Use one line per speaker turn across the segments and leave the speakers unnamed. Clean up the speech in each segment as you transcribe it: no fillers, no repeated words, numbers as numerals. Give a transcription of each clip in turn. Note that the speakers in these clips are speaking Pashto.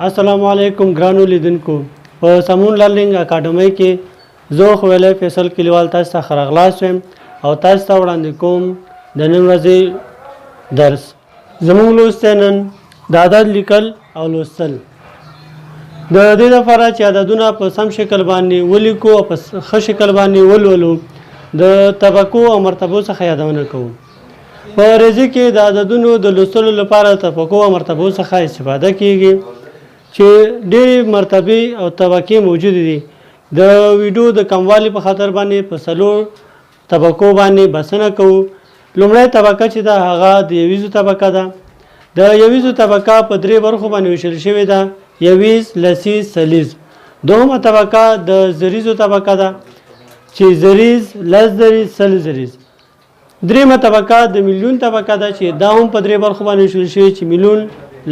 السلام علیکم ګرانو لیدونکو په سمون لرننګ اکاډمۍ کې زه خویلی فیصل کلیوال تاسو ته ښه راغلاست یم او تاسو ته وړاندې کوم د نن ورځې درس. زموږ لوست دی نن د عدد لیکل او لوستل. د دې لپاره چې عددونه په سم شکل باندې ولیکو او په ښه شکل باندې ولولو د طبقو او مرتبو څخه یادونه کوو. په ریاضي کې د عددونو د لوستلو لپاره طبقو او مرتبو څخه استفاده کیږي چې ډېرې مرتبې او طبقې موجودې دي. د ویډیو د کموالي په خاطر باندې په څلور طبقو باندې بسنه کوو. لومړی طبقه چې ده هغه د یویزو طبقه ده. د یویزو طبقه په درې برخو باندې ویشل شوې ده: یویز، لسیز، سلیز. دوهمه طبقه د زریزو طبقه ده چې زریز، لس زریز، سل زریز. دریمه طبقه د میلیون طبقه ده چې دا هم په درې برخو باندې ویشل شوې چې میلیون،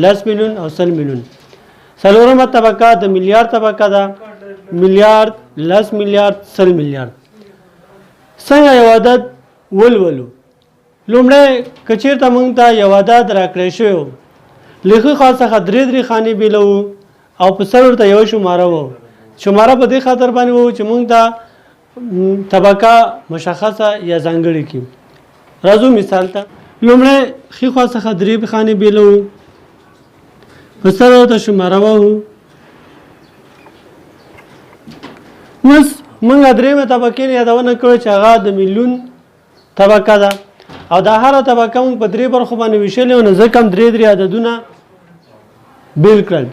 لس میلیون او سل میلیون. څلورمه طبقه د میلیارد طبقه ده: میلیارد، لس میلیارد، سل میلیارد. څنګه یو عدد ولولو؟ لومړی که چېرته موږ ته یو عدد راکړی شوی و، له ښي خوا څخه درې خانې بیلوو او په سر ورته یوه شماره وه. شماره په دې خاطر باندې وه چې موږ ته طبقه مشخصه یا ځانګړې کړي. راځو مثال ته. لومړی ښي خوا څخه درې خانې بیلوو، په سر ورته شماره وهو. اوس موږ درېیمه طبقې نه یادونه کړې چې هغه د میلیون طبقه ده او دا هره طبقه موږ په درې برخو باندې ویشلې وه، نو ځکه هم درې عددونه بیل کړل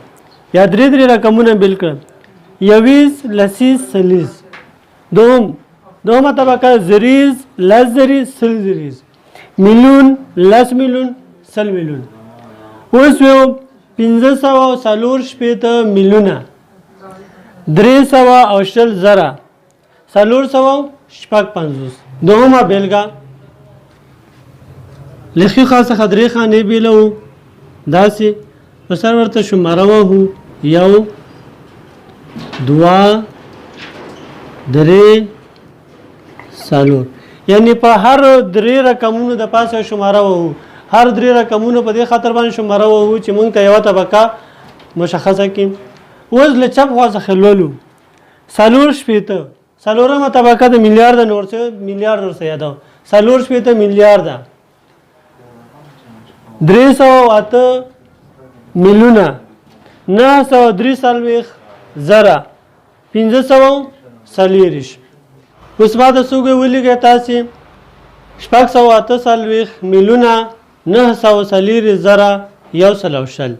یا درې رقمونه بیل کړل: یویز، لسیز، سلیز. دوهمه طبقه زریز، لس زریز، سل زریز. میلیون، لس میلیون، سل میلیون. اوس یو 540 میلیونه، 320 زره، 456. دوهمه بیلګه: له ښي خوا څخه درې خانې بیلوو، داسې په سر ورته شماره وهو: 1 2 3 4. یعنې په هر درې رقمونو د پاسه شماره وهو. هر درې رقمونو په دې خاطر باندې شماره وهو چې موږ ته یوه طبقه مشخصه کړي. اوس له چپ خوا څخه لولو: 460. څلورمه طبقه د میلیارده، نور څه میلیارد ورسه یادوه. 460 میلیارده، 308 میلیونه، 943 زره، 540. اوس بعد څوک ولیکئ تاسې: 648 میلیونه، 940 زره، 120.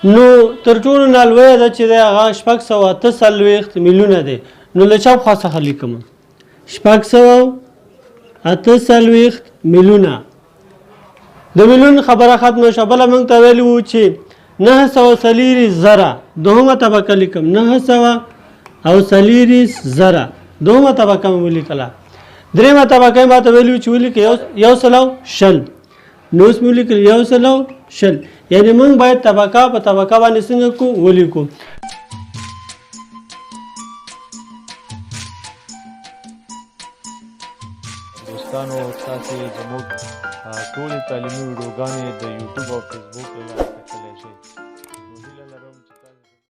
نو تر ټولو نه لویه ده چې دی هغه 648 میلیونه دی. نو له چپ خوا څخه لیکم: 648 میلیونه. د میلیون خبره ختمه شوه. بله موږ ته ویلي وو چې 940 زره. دوهمه طبقه لیکم: 940 زره. دوهمه طبقه مې ولیکله. درېیمه طبقه یې ماته ویلي وو چې ولیکئ 120. نو اوس مې ولیکل 120. یعنې موږ باید طبقه په طبقه باندې څنګه کو ولیکو.
دوستانو، تاسې زموږ ټولې تعلیمي ویډیوګانې د یوټیوب او فیسبوک له لارې